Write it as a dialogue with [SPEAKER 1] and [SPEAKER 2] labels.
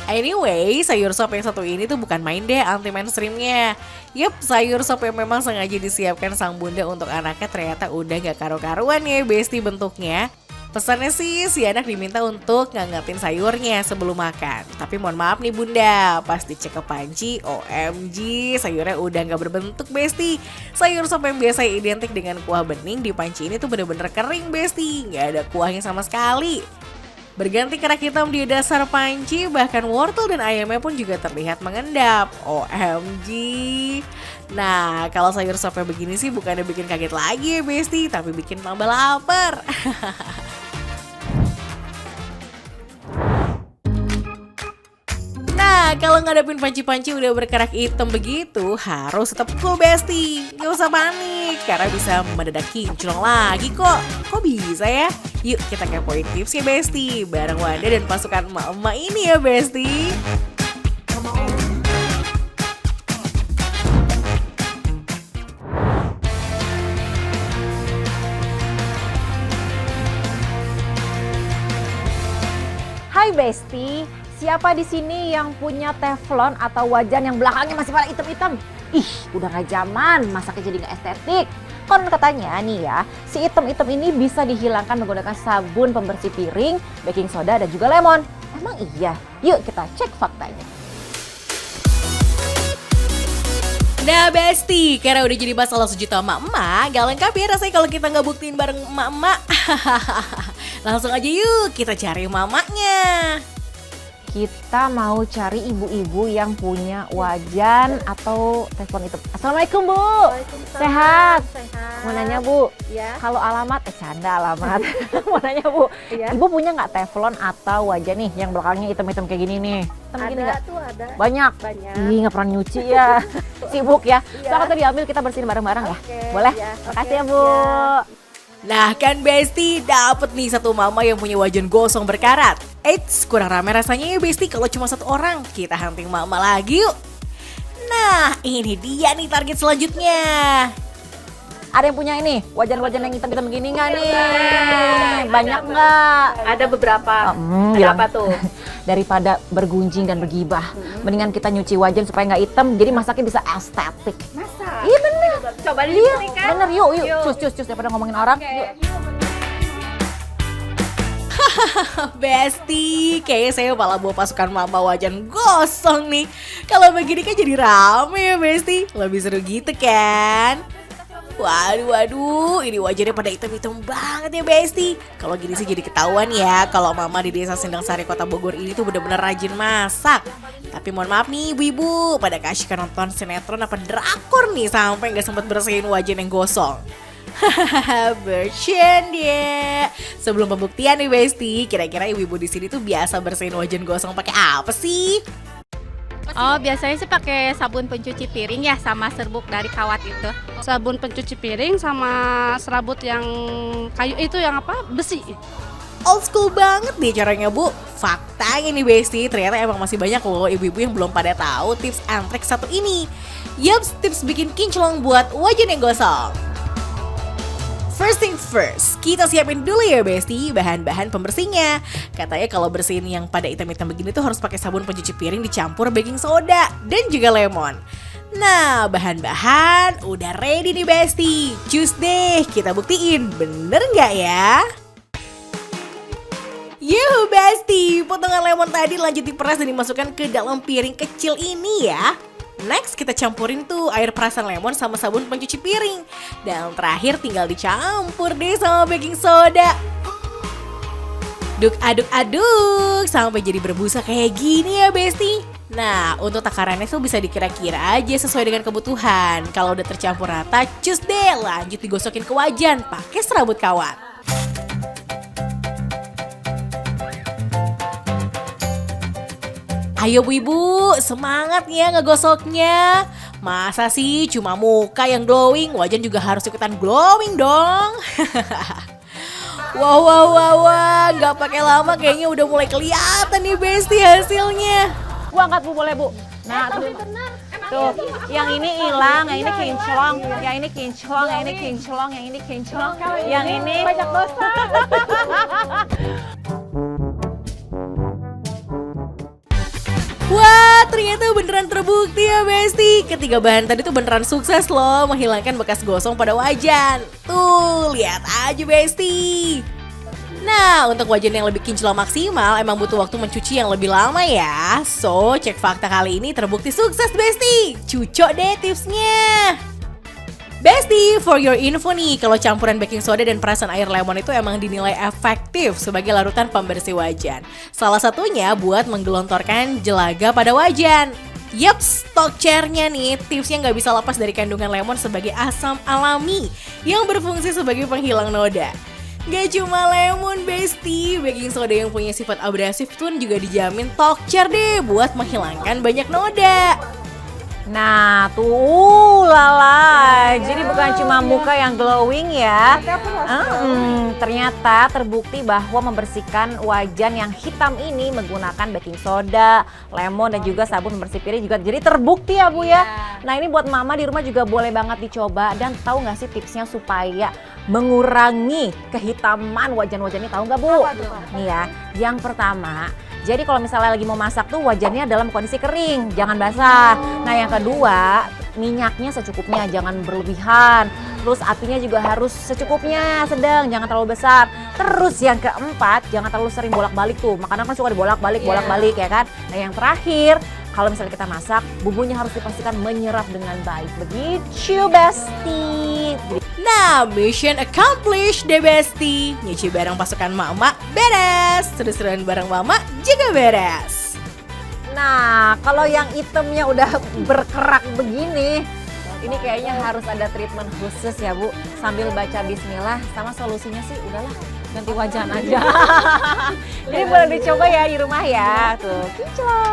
[SPEAKER 1] Anyway, sayur sop yang satu ini tuh bukan main deh anti mainstreamnya. Yup, sayur sop yang memang sengaja disiapkan sang bunda untuk anaknya ternyata udah gak karu-karuan ya besti bentuknya. Pesannya sih si anak diminta untuk ngangetin sayurnya sebelum makan. Tapi mohon maaf nih bunda, pas dicek ke panci, OMG sayurnya udah gak berbentuk besti. Sayur sop yang biasa identik dengan kuah bening di panci ini tuh bener-bener kering besti, gak ada kuahnya sama sekali. Berganti kerak hitam di dasar panci, bahkan wortel dan ayamnya pun juga terlihat mengendap. OMG. Nah, kalau sayur sopnya begini sih bukannya bikin kaget lagi ya besti, tapi bikin tambah lapar. Nah, kalau ngadepin panci-panci udah berkerak hitam begitu, harus tetap cool besti. Gak usah panik, karena bisa mendadak kinclong lagi kok. Kok bisa ya? Yuk kita kepoin tips ya besti, bareng Wanda dan pasukan emak-emak ini ya besti.
[SPEAKER 2] Hai Besti, siapa di sini yang punya teflon atau wajan yang belakangnya masih pada hitam-hitam? Ih, udah gak zaman, masaknya jadi gak estetik. Konon katanya nih ya, si hitam-hitam ini bisa dihilangkan menggunakan sabun pembersih piring, baking soda, dan juga lemon. Emang iya? Yuk kita cek faktanya.
[SPEAKER 1] Nah besti, karena udah jadi masalah sejuta emak-emak, gak lengkap ya rasanya kalau kita nggak buktiin bareng emak-emak. Langsung aja yuk kita cari emak-emaknya.
[SPEAKER 2] Kita mau cari ibu-ibu yang punya wajan atau teflon hitam. Assalamualaikum Bu. Sehat. Mau nanya Bu,
[SPEAKER 3] Ya.
[SPEAKER 2] kalau alamat, canda alamat. Mau nanya Bu,
[SPEAKER 3] Iya.
[SPEAKER 2] Ibu punya nggak teflon atau wajan nih yang belakangnya hitam-hitam kayak gini nih? Hitam gini
[SPEAKER 3] Ada
[SPEAKER 2] nggak?
[SPEAKER 3] tuh ada.
[SPEAKER 2] Banyak.
[SPEAKER 3] Banyak.
[SPEAKER 2] Ih, nggak pernah nyuci ya. Sibuk ya.
[SPEAKER 3] Iya.
[SPEAKER 2] Soalnya tadi diambil kita bersihin bareng-bareng ya.
[SPEAKER 3] Oke,
[SPEAKER 2] Boleh?
[SPEAKER 3] iya.
[SPEAKER 2] Makasih ya
[SPEAKER 3] Oke,
[SPEAKER 2] Bu.
[SPEAKER 3] iya.
[SPEAKER 1] Nah kan besti, dapet nih satu mama yang punya wajan gosong berkarat. Eits, kurang rame rasanya ya besti kalau cuma satu orang. Kita hunting mama lagi yuk. Nah ini dia nih target selanjutnya.
[SPEAKER 2] Ada yang punya ini, wajan-wajan yang hitam-hitam begini nggak nih? Banyak nggak?
[SPEAKER 3] Ada beberapa.
[SPEAKER 2] Bilang.
[SPEAKER 3] Kenapa tuh?
[SPEAKER 2] Daripada bergunjing dan bergibah, mendingan kita nyuci wajan supaya nggak hitam, jadi masaknya bisa estetik.
[SPEAKER 3] Masa?
[SPEAKER 2] Iya bener.
[SPEAKER 3] Coba
[SPEAKER 2] Iya,
[SPEAKER 3] dibuktikan.
[SPEAKER 2] bener yuk. Cus daripada ngomongin orang.
[SPEAKER 3] Oke.
[SPEAKER 2] Yuk.
[SPEAKER 1] Besti, kayaknya saya malah bawa pasukan mama wajan gosong nih. Kalau begini kan jadi rame ya Besti. Lebih seru gitu kan? Waduh, ini wajannya pada hitam-hitam banget ya Besti. Kalau gini sih jadi ketahuan ya kalau mama di desa Sindang Sari Kota Bogor ini tuh bener-bener rajin masak. Tapi mohon maaf nih ibu-ibu, pada kasih nonton sinetron apa drakor nih sampai nggak sempat bersihin wajan yang gosong. Hahaha, bercanda. Sebelum pembuktian nih Besti, kira-kira ibu-ibu di sini tuh biasa bersihin wajan gosong pakai apa sih?
[SPEAKER 4] Oh, biasanya sih pakai sabun pencuci piring ya sama serbuk dari kawat itu.
[SPEAKER 5] Sabun pencuci piring sama serabut yang kayu itu yang apa? Besi.
[SPEAKER 1] Old school banget deh caranya Bu. Faktanya nih Besti, ternyata emang masih banyak loh ibu-ibu yang belum pada tahu tips and trik satu ini. Yups, tips bikin kinclong buat wajan yang gosong. First thing first, kita siapin dulu ya Besti bahan-bahan pembersihnya. Katanya kalau bersihin yang pada hitam-hitam begini tuh harus pakai sabun pencuci piring dicampur baking soda dan juga lemon. Nah, bahan-bahan udah ready nih Besti. Cus deh, kita buktiin bener nggak ya? Yuhu Besti, potongan lemon tadi lanjut diperas dan dimasukkan ke dalam piring kecil ini ya. Next kita campurin tuh air perasan lemon sama sabun pencuci piring. Dan terakhir tinggal dicampur deh sama baking soda. Aduk sampai jadi berbusa kayak gini ya Besti. Nah untuk takarannya tuh bisa dikira-kira aja sesuai dengan kebutuhan. Kalau udah tercampur rata, cus deh lanjut digosokin ke wajan pakai serabut kawat. Ayo Bu Ibu, semangat ya ngegosoknya. Masa sih cuma muka yang glowing, wajan juga harus ikutan glowing dong. Wah, nggak pakai lama kayaknya udah mulai kelihatan nih Besti hasilnya.
[SPEAKER 2] Bu angkat Bu, boleh Bu. Nah, tuh, yang ini hilang, yang ini kinclong, yang ini kinclong, yang ini kinclong, yang ini kinclong, yang ini banyak dosa.
[SPEAKER 1] Wah, ternyata beneran terbukti ya Besti. Ketiga bahan tadi tuh beneran sukses loh menghilangkan bekas gosong pada wajan. Tuh, lihat aja Besti. Nah, untuk wajan yang lebih kinclong maksimal emang butuh waktu mencuci yang lebih lama ya. So, cek fakta kali ini terbukti sukses Besti. Cucok deh tipsnya. Besti, for your info nih, kalau campuran baking soda dan perasan air lemon itu emang dinilai efektif sebagai larutan pembersih wajan. Salah satunya buat menggelontorkan jelaga pada wajan. Yups, talk chair-nya nih, tipsnya nggak bisa lepas dari kandungan lemon sebagai asam alami yang berfungsi sebagai penghilang noda. Gak cuma lemon Besti, baking soda yang punya sifat abrasif pun juga dijamin talk chair deh buat menghilangkan banyak noda.
[SPEAKER 2] Nah tuh lala, jadi bukan cuma muka yang glowing ya. Ternyata terbukti bahwa membersihkan wajan yang hitam ini menggunakan baking soda, lemon dan juga sabun pembersih piring juga jadi terbukti ya Bu ya. Nah ini buat mama di rumah juga boleh banget dicoba. Dan tahu nggak sih tipsnya supaya mengurangi kehitaman wajan-wajan ini, tahu nggak Bu? Nih ya, yang pertama, jadi kalau misalnya lagi mau masak tuh wajannya dalam kondisi kering, jangan basah. Nah yang kedua, minyaknya secukupnya, jangan berlebihan. Terus apinya juga harus secukupnya, sedang, jangan terlalu besar. Terus yang keempat, jangan terlalu sering bolak-balik tuh. Makanan kan suka dibolak-balik, bolak-balik ya kan. Nah yang terakhir, kalau misalnya kita masak, bumbunya harus dipastikan menyerap dengan baik. Begitu Besti.
[SPEAKER 1] Nah, mission accomplished deh Besti. Nyuci barang pasukan mama beres, seru-seruan bareng mama juga beres.
[SPEAKER 2] Nah, kalau yang itemnya udah berkerak begini, ini kayaknya harus ada treatment khusus ya Bu. Sambil baca bismillah, sama solusinya sih udahlah ganti wajan aja. Jadi boleh dicoba ya di rumah ya. Tuh, kinclong.